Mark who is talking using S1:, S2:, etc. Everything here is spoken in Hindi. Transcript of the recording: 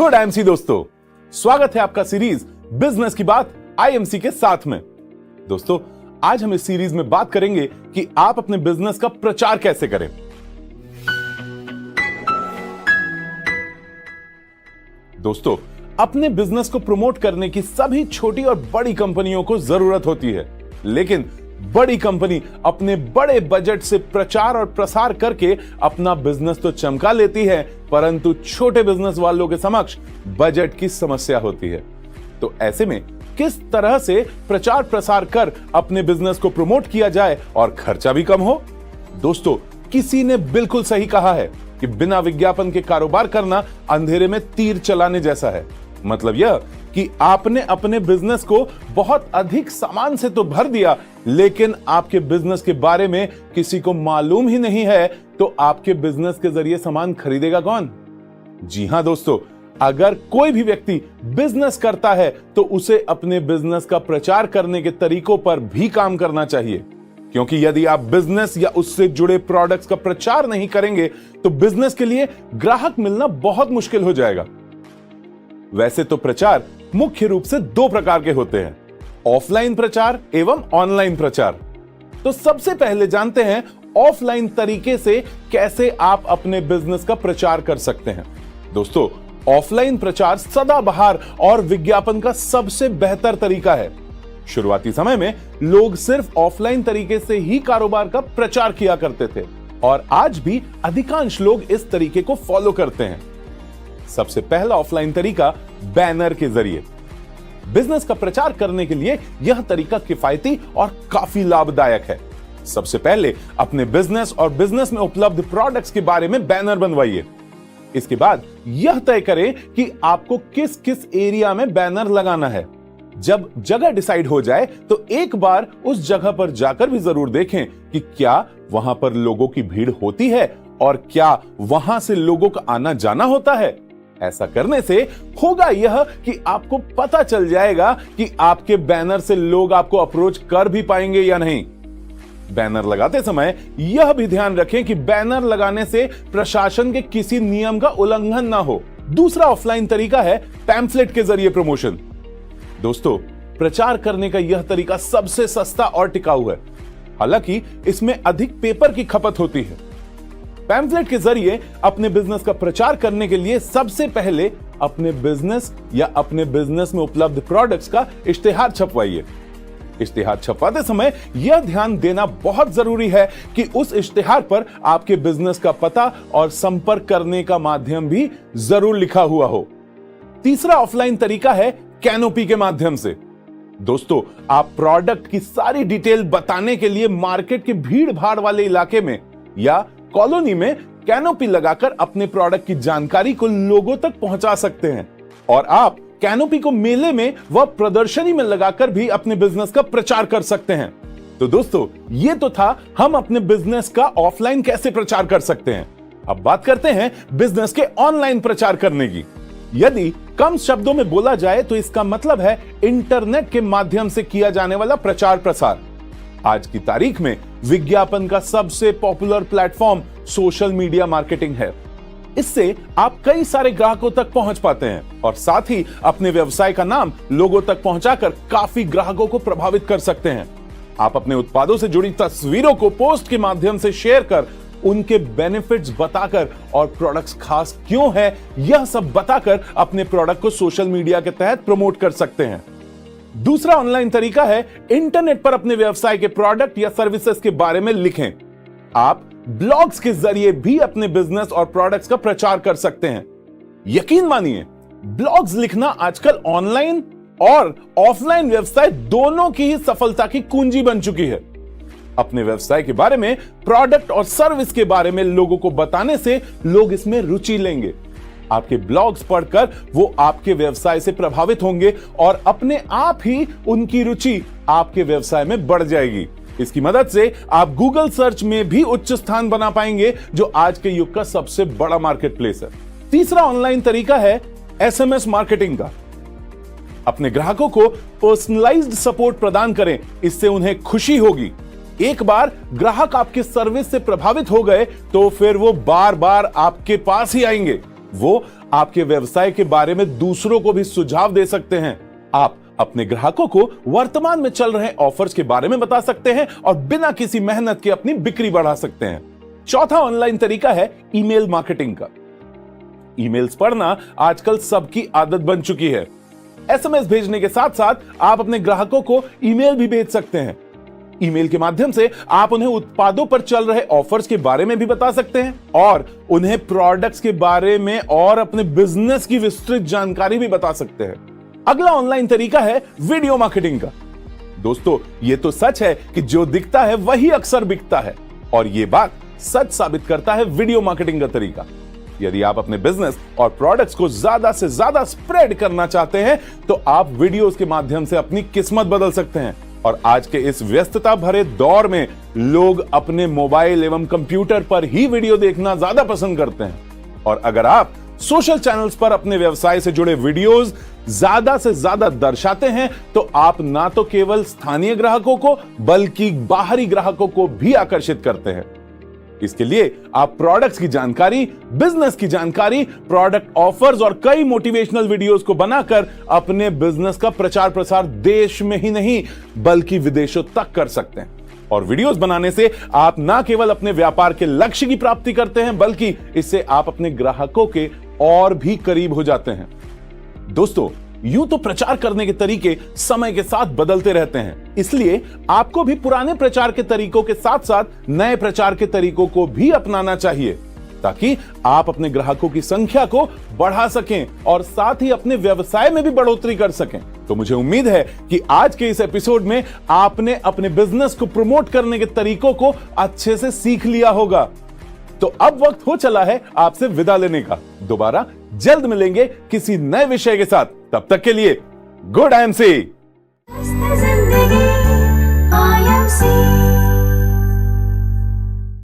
S1: गुड आईएमसी दोस्तों, स्वागत है आपका सीरीज बिजनेस की बात आईएमसी के साथ में। दोस्तों, आज हम इस सीरीज में बात करेंगे कि आप अपने बिजनेस का प्रचार कैसे करें। दोस्तों, अपने बिजनेस को प्रमोट करने की सभी छोटी और बड़ी कंपनियों को जरूरत होती है, लेकिन बड़ी कंपनी अपने बड़े बजट से प्रचार और प्रसार करके अपना बिजनेस तो चमका लेती है, परंतु छोटे बिजनेस वालों के समक्ष बजट की समस्या होती है। तो ऐसे में किस तरह से प्रचार प्रसार कर अपने बिजनेस को प्रमोट किया जाए और खर्चा भी कम हो? दोस्तों, किसी ने बिल्कुल सही कहा है कि बिना विज्ञापन के कारोबार करना अंधेरे में तीर चलाने जैसा है। मतलब यह कि आपने अपने बिजनेस को बहुत अधिक सामान से तो भर दिया, लेकिन आपके बिजनेस के बारे में किसी को मालूम ही नहीं है, तो आपके बिजनेस के जरिए सामान खरीदेगा कौन? जी हां दोस्तों, अगर कोई भी व्यक्ति बिजनेस करता है तो उसे अपने बिजनेस का प्रचार करने के तरीकों पर भी काम करना चाहिए, क्योंकि यदि आप बिजनेस या उससे जुड़े प्रोडक्ट्स का प्रचार नहीं करेंगे तो बिजनेस के लिए ग्राहक मिलना बहुत मुश्किल हो जाएगा। वैसे तो प्रचार मुख्य रूप से दो प्रकार के होते हैं, ऑफलाइन प्रचार एवं ऑनलाइन प्रचार। तो सबसे पहले जानते हैं ऑफलाइन तरीके से कैसे आप अपने बिजनेस का प्रचार कर सकते हैं। दोस्तों, ऑफलाइन प्रचार सदाबहार और विज्ञापन का सबसे बेहतर तरीका है। शुरुआती समय में लोग सिर्फ ऑफलाइन तरीके से ही कारोबार का प्रचार किया करते थे और आज भी अधिकांश लोग इस तरीके को फॉलो करते हैं। सबसे पहला ऑफलाइन तरीका बैनर के जरिए। बिजनेस का प्रचार करने के लिए यह तरीका किफायती और काफी लाभदायक है। सबसे पहले अपने बिजनेस और बिजनेस में उपलब्ध प्रोडक्ट्स के बारे में बैनर बनवाइए। इसके बाद यह तय करें कि आपको किस किस एरिया में बैनर लगाना है। जब जगह डिसाइड हो जाए तो एक बार उस जगह पर जाकर भी जरूर देखें कि क्या वहां पर लोगों की भीड़ होती है और क्या वहां से लोगों का आना जाना होता है। ऐसा करने से होगा यह कि आपको पता चल जाएगा कि आपके बैनर से लोग आपको अप्रोच कर भी पाएंगे या नहीं। बैनर लगाते समय यह भी ध्यान रखें कि बैनर लगाने से प्रशासन के किसी नियम का उल्लंघन ना हो। दूसरा ऑफलाइन तरीका है पैम्फलेट के जरिए प्रमोशन। दोस्तों, प्रचार करने का यह तरीका सबसे सस्ता और टिकाऊ है, हालांकि इसमें अधिक पेपर की खपत होती है। पैम्फलेट के जरिए अपने बिजनेस का प्रचार करने के लिए सबसे पहले अपने बिजनेस या अपने बिजनेस में उपलब्ध प्रोडक्ट्स का इश्तिहार छपवाइए। इश्तिहार छपवाते समय यह ध्यान देना बहुत जरूरी है कि उस इश्तिहार पर आपके बिजनेस का पता और संपर्क करने का माध्यम भी जरूर लिखा हुआ हो। तीसरा ऑफलाइन तरीका है कैनोपी के माध्यम से। दोस्तों, आप प्रोडक्ट की सारी डिटेल बताने के लिए मार्केट के भीड़ भाड़ वाले इलाके में या कॉलोनी में कैनोपी लगाकर अपने प्रोडक्ट की जानकारी को लोगों तक पहुंचा सकते हैं और आप कैनोपी को मेले में व प्रदर्शनी में लगाकर भी अपने बिजनेस का प्रचार कर सकते हैं। तो दोस्तों, ये तो था हम अपने बिजनेस का ऑफलाइन कैसे प्रचार कर सकते हैं। अब बात करते हैं बिजनेस के ऑनलाइन प्रचार करने की। यदि कम शब्दों में बोला जाए तो इसका मतलब है इंटरनेट के माध्यम से किया जाने वाला प्रचार प्रसार। आज की तारीख में विज्ञापन का सबसे popular platform social media marketing है। इससे आप कई सारे ग्राहकों तक पहुंच पाते हैं और साथ ही अपने व्यवसाय का नाम लोगों तक पहुंचाकर काफी ग्राहकों को प्रभावित कर सकते हैं। आप अपने उत्पादों से जुड़ी तस्वीरों को पोस्ट के माध्यम से शेयर कर उनके बेनिफिट्स बताकर और प्रोडक्ट्स खास क्यों है यह सब बताकर अपने प्रोडक्ट को सोशल मीडिया के तहत प्रमोट कर सकते हैं। दूसरा ऑनलाइन तरीका है इंटरनेट पर अपने व्यवसाय के प्रोडक्ट या सर्विसेज के बारे में लिखें। आप ब्लॉग्स के जरिए भी अपने बिजनेस और प्रोडक्ट्स का प्रचार कर सकते हैं। यकीन मानिए, ब्लॉग्स लिखना आजकल ऑनलाइन और ऑफलाइन व्यवसाय दोनों की ही सफलता की कुंजी बन चुकी है। अपने व्यवसाय के बारे में, प्रोडक्ट और सर्विस के बारे में लोगों को बताने से लोग इसमें रुचि लेंगे। आपके ब्लॉग्स पढ़कर वो आपके व्यवसाय से प्रभावित होंगे और अपने आप ही उनकी रुचि आपके व्यवसाय में बढ़ जाएगी। इसकी मदद से आप गूगल सर्च में भी उच्च स्थान बना पाएंगे, जो आज के युग का सबसे बड़ा मार्केट प्लेस है। तीसरा ऑनलाइन तरीका है एसएमएस मार्केटिंग का। अपने ग्राहकों को पर्सनलाइज्ड सपोर्ट प्रदान करें, इससे उन्हें खुशी होगी। एक बार ग्राहक आपकी सर्विस से प्रभावित हो गए तो फिर वो बार बार आपके पास ही आएंगे। वो आपके व्यवसाय के बारे में दूसरों को भी सुझाव दे सकते हैं। आप अपने ग्राहकों को वर्तमान में चल रहे ऑफर्स के बारे में बता सकते हैं और बिना किसी मेहनत के अपनी बिक्री बढ़ा सकते हैं। चौथा ऑनलाइन तरीका है ईमेल मार्केटिंग का। ईमेल्स पढ़ना आजकल सबकी आदत बन चुकी है। एसएमएस भेजने के साथ साथ आप अपने ग्राहकों को ईमेल भी भेज सकते हैं। ईमेल के माध्यम से आप उन्हें उत्पादों पर चल रहे ऑफर्स के बारे में भी बता सकते हैं और उन्हें प्रोडक्ट्स के बारे में और अपने बिजनेस की विस्तृत जानकारी भी बता सकते हैं। अगला ऑनलाइन तरीका है वीडियो मार्केटिंग का। दोस्तों, यह तो सच है कि जो दिखता है वही अक्सर बिकता है, और यह बात सच साबित करता है वीडियो मार्केटिंग का तरीका। यदि आप अपने बिजनेस और प्रोडक्ट्स को ज्यादा से ज्यादा स्प्रेड करना चाहते हैं तो आप वीडियोस के माध्यम से अपनी किस्मत बदल सकते हैं। और आज के इस व्यस्तता भरे दौर में लोग अपने मोबाइल एवं कंप्यूटर पर ही वीडियो देखना ज्यादा पसंद करते हैं। और अगर आप सोशल चैनल्स पर अपने व्यवसाय से जुड़े वीडियोस ज्यादा से ज्यादा दर्शाते हैं तो आप ना तो केवल स्थानीय ग्राहकों को बल्कि बाहरी ग्राहकों को भी आकर्षित करते हैं। इसके लिए आप प्रोडक्ट्स की जानकारी, बिजनेस की जानकारी, प्रोडक्ट ऑफर्स और कई मोटिवेशनल वीडियोस को बनाकर अपने बिजनेस का प्रचार प्रसार देश में ही नहीं बल्कि विदेशों तक कर सकते हैं। और वीडियोस बनाने से आप ना केवल अपने व्यापार के लक्ष्य की प्राप्ति करते हैं बल्कि इससे आप अपने ग्राहकों के और भी करीब हो जाते हैं। दोस्तों, यूं तो प्रचार करने के तरीके समय के साथ बदलते रहते हैं, इसलिए आपको भी पुराने प्रचार के तरीकों के साथ साथ नए प्रचार के तरीकों को भी अपनाना चाहिए ताकि आप अपने ग्राहकों की संख्या को बढ़ा सकें और साथ ही अपने व्यवसाय में भी बढ़ोतरी कर सकें। तो मुझे उम्मीद है कि आज के इस एपिसोड में आपने अपने बिजनेस को प्रमोट करने के तरीकों को अच्छे से सीख लिया होगा। तो अब वक्त हो चला है आपसे विदा लेने का। दोबारा जल्द मिलेंगे किसी नए विषय के साथ। तब तक के लिए गुड IMC।